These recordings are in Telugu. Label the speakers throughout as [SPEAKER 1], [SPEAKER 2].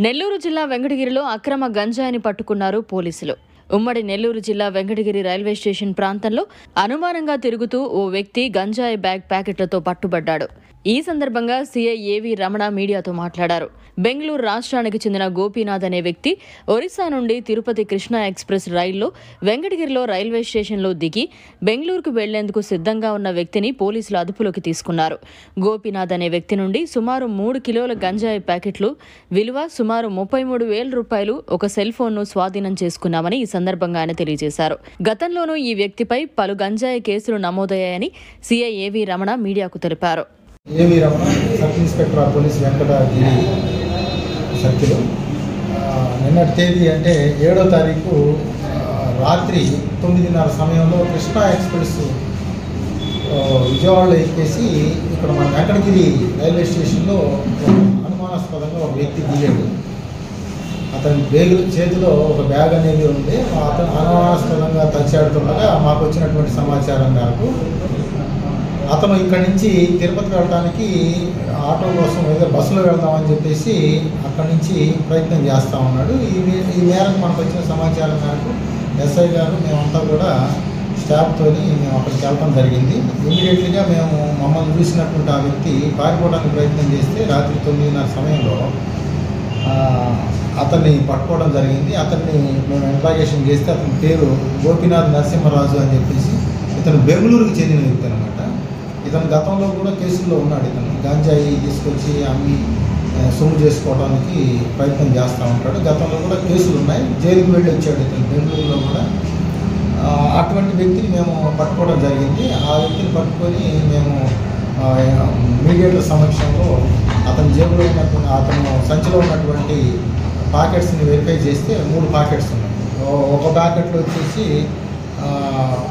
[SPEAKER 1] నెల్లూరు జిల్లా వెంకటగిరిలో అక్రమ గంజాయిని పట్టుకున్నారు పోలీసులు. ఉమ్మడి నెల్లూరు జిల్లా వెంకటగిరి రైల్వే స్టేషన్ ప్రాంతంలో అనుమానంగా తిరుగుతూ ఓ వ్యక్తి గంజాయి బ్యాగ్ ప్యాకెట్లతో పట్టుబడ్డాడు. ఈ సందర్భంగా సీఐ ఏవి రమణ మీడియాతో మాట్లాడారు. బెంగళూరు రాష్ట్రానికి చెందిన గోపీనాథ్ అనే వ్యక్తి ఒరిస్సా నుండి తిరుపతి కృష్ణా ఎక్స్ప్రెస్ రైల్లో వెంకటగిరిలో రైల్వే స్టేషన్లో దిగి బెంగళూరుకు వెళ్లేందుకు సిద్ధంగా ఉన్న వ్యక్తిని పోలీసులు అదుపులోకి తీసుకున్నారు. గోపీనాథ్ అనే వ్యక్తి నుండి సుమారు 3 కిలోల గంజాయి ప్యాకెట్లు విలువ సుమారు 33,000 రూపాయలు, ఒక సెల్ ఫోన్ను స్వాధీనం చేసుకున్నామని ఈ సందర్భంగా ఆయన తెలియజేశారు. గతంలోనూ ఈ వ్యక్తిపై పలు గంజాయి కేసులు నమోదయ్యాయని సీఐ ఏవి రమణ మీడియాకు తెలిపారు.
[SPEAKER 2] ఏవి Ramana, sub inspector of police Venkatagiri circle. నిన్నటి తేదీ అంటే 7వ తారీఖు రాత్రి 9:30 సమయంలో కృష్ణా ఎక్స్ప్రెస్ విజయవాడలో ఎక్కేసి ఇక్కడ మన వెంకటగిరి రైల్వే స్టేషన్లో అనుమానాస్పదంగా ఒక వ్యక్తి దిగాడు. అతని చేతిలో ఒక బ్యాగ్ అనేది ఉంది. అతను అనుమానాస్పదంగా తచ్చాడుతుండగా మాకు వచ్చినటువంటి సమాచారం మేరకు అతను ఇక్కడి నుంచి తిరుపతి వెళ్ళడానికి ఆటో కోసం ఏదో బస్సులో వెళ్దామని చెప్పేసి అక్కడి నుంచి ప్రయత్నం చేస్తూ ఉన్నాడు. ఈ మేరకు మనకు వచ్చిన సమాచారం మేరకు ఎస్ఐ గారు మేమంతా కూడా స్టాఫ్తో మేము అక్కడికి వెళ్ళడం జరిగింది. ఇమీడియట్లీగా మేము మమ్మల్ని చూసినటువంటి ఆ వ్యక్తి పారిపోవడానికి ప్రయత్నం చేస్తే రాత్రి 9:30 సమయంలో అతన్ని పట్టుకోవడం జరిగింది. అతన్ని మేము ఇంట్రాగేషన్ చేస్తే అతని పేరు గోపీనాథ్ నరసింహరాజు అని చెప్పేసి ఇతను బెంగళూరుకి చెందిన వ్యక్తి అనమాట. ఇతను గతంలో కూడా కేసుల్లో ఉన్నాడు. ఇతను గంజాయి తీసుకొచ్చి అమ్మి సొమ్ము చేసుకోవడానికి ప్రయత్నం చేస్తూ ఉంటాడు. గతంలో కూడా కేసులు ఉన్నాయి. జైలుకి వెళ్ళి వచ్చాడు ఇతను బెంగళూరులో కూడా. అటువంటి వ్యక్తిని మేము పట్టుకోవడం జరిగింది. ఆ వ్యక్తిని పట్టుకొని మేము మీడియేటర్ల సమక్షంలో అతని జేబులో ఉన్నటువంటి అతను సంచిలో ఉన్నటువంటి ప్యాకెట్స్ని వెరిఫై చేస్తే 3 ప్యాకెట్స్ ఉన్నాయి. ఒక ప్యాకెట్లో వచ్చేసి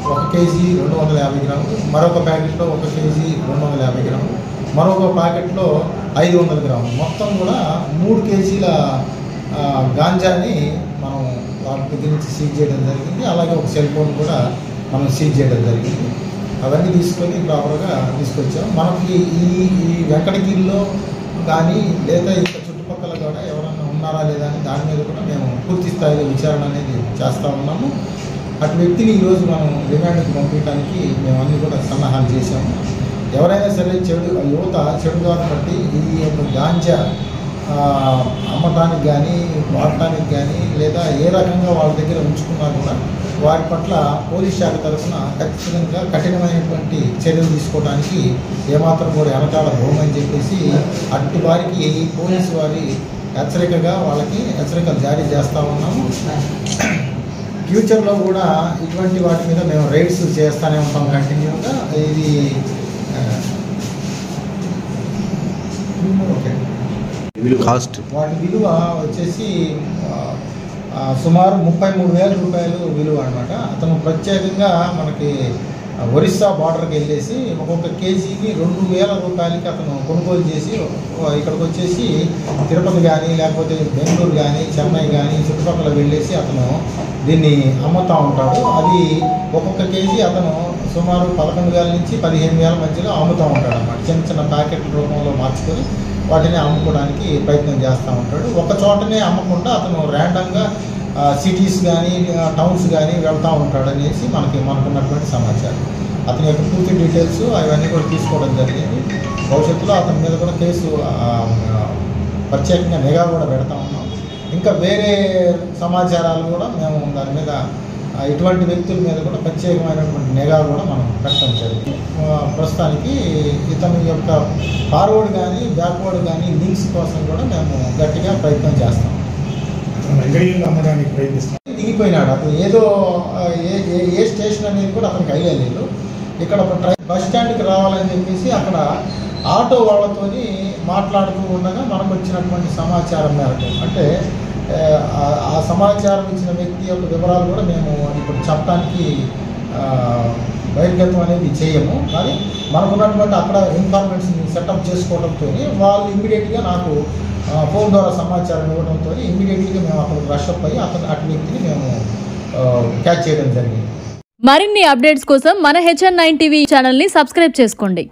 [SPEAKER 2] 1 కేజీ 250 గ్రాములు, మరొక ప్యాకెట్లో 1 కేజీ 250 గ్రాములు, మరొక ప్యాకెట్లో 500 గ్రాములు, మొత్తం కూడా 3 కేజీల గాంజాని మనం వాళ్ళ దగ్గర నుంచి సీజ్ చేయడం జరిగింది. అలాగే ఒక సెల్ ఫోన్ కూడా మనం సీజ్ చేయడం జరిగింది. అవన్నీ తీసుకొని ప్రాపర్గా తీసుకొచ్చాం. మనకి ఈ వెంకటగిరిలో కానీ లేదా ఇంకా చుట్టుపక్కల కూడా ఎవరైనా ఉన్నారా లేదా అని దాని మీద కూడా మేము పూర్తి స్థాయిలో విచారణ అనేది చేస్తూ ఉన్నాము. అటు వ్యక్తిని ఈరోజు మనం రిమాండ్కి పంపించడానికి మేము అన్నీ కూడా సన్నాహాలు చేశాము. ఎవరైనా సరే యువత చెడుదాన్ని బట్టి ఈ యొక్క గాంజా అమ్మటానికి కానీ వాడటానికి కానీ లేదా ఏ రకంగా వాళ్ళ దగ్గర ఉంచుకున్నా కూడా వారి పట్ల పోలీస్ శాఖ తరఫున ఖచ్చితంగా కఠినమైనటువంటి చర్యలు తీసుకోవడానికి ఏమాత్రం కూడా వెనకాల బోమని చెప్పేసి అట్టి వారికి పోలీసు వారి హెచ్చరికగా వాళ్ళకి హెచ్చరికలు జారీ చేస్తూ ఉన్నాము. ఫ్యూచర్లో కూడా ఇటువంటి వాటి మీద మేము రైడ్స్ చేస్తూనే ఉంటాం కంటిన్యూగా. ఇది
[SPEAKER 3] కాస్ట్
[SPEAKER 2] వాటి విలువ వచ్చేసి సుమారు 33,000 రూపాయలు విలువ అనమాట. అతను ప్రత్యేకంగా మనకి ఒరిస్సా బార్డర్కి వెళ్ళేసి ఒక్కొక్క కేజీకి 2,000 రూపాయలకి అతను కొనుగోలు చేసి ఇక్కడికి వచ్చేసి తిరుపతి కానీ లేకపోతే బెంగళూరు కానీ చెన్నై కానీ చుట్టుపక్కల వెళ్ళేసి అతను దీన్ని అమ్ముతూ ఉంటాడు. అది ఒక్కొక్క కేజీ అతను సుమారు 11,000 నుంచి 15,000 మధ్యలో అమ్ముతూ ఉంటాడు అన్నమాట. చిన్న చిన్న ప్యాకెట్ల రూపంలో మార్చుకొని వాటిని అమ్ముకోవడానికి ప్రయత్నం చేస్తూ ఉంటాడు. ఒక చోటనే అమ్మకుండా అతను ర్యాండమ్గా సిటీస్ కానీ టౌన్స్ కానీ వెళ్తూ ఉంటాడు అనేసి మనకున్నటువంటి సమాచారం. అతని యొక్క పూర్తి డీటెయిల్స్ అవన్నీ కూడా తీసుకోవడం జరిగింది. భవిష్యత్తులో అతని మీద కూడా కేసు ప్రత్యేకంగా నిఘా కూడా పెడతా ఉన్నాం. ఇంకా వేరే సమాచారాలు కూడా మేము దాని మీద ఇటువంటి వ్యక్తుల మీద కూడా ప్రత్యేకమైనటువంటి నిఘా కూడా మనం పెట్టడం జరిగింది. ప్రస్తుతానికి ఇతని యొక్క ఫార్వర్డ్ కానీ బ్యాక్వర్డ్ కానీ లింక్స్ కోసం కూడా మేము గట్టిగా ప్రయత్నం చేస్తాం. అమ్మడానికి ప్రయత్నిస్తాం. దిగిపోయినాడు అతను ఏదో ఏ స్టేషన్ అనేది కూడా అతనికి ఐడియా లేదు. ఇక్కడ బస్ స్టాండ్కి రావాలని చెప్పేసి అక్కడ ఆటో వాళ్ళతోని మాట్లాడుతూ ఉండగా మనకు వచ్చినటువంటి సమాచారం మేరకు అంటే ఆ సమాచారం ఇచ్చిన వ్యక్తి యొక్క వివరాలు కూడా మేము ఇప్పుడు చెప్పడానికి బహిర్గతం అనేది చేయము. కానీ మనకున్నటువంటి అక్కడ ఇన్ఫర్మేషన్ సెటప్ చేసుకోవడంతో వాళ్ళు ఇమ్మీడియట్గా నాకు ఫోన్ ద్వారా సమాచారం ఇవ్వడంతో ఇమ్మీడియట్గా మేము అక్కడికి రషప్ అయ్యి అటు వ్యక్తిని మేము క్యాచ్ చేయడం జరిగింది.
[SPEAKER 1] మరిన్ని అప్డేట్స్ కోసం మన HN9 టీవీ ఛానల్ని సబ్స్క్రైబ్ చేసుకోండి.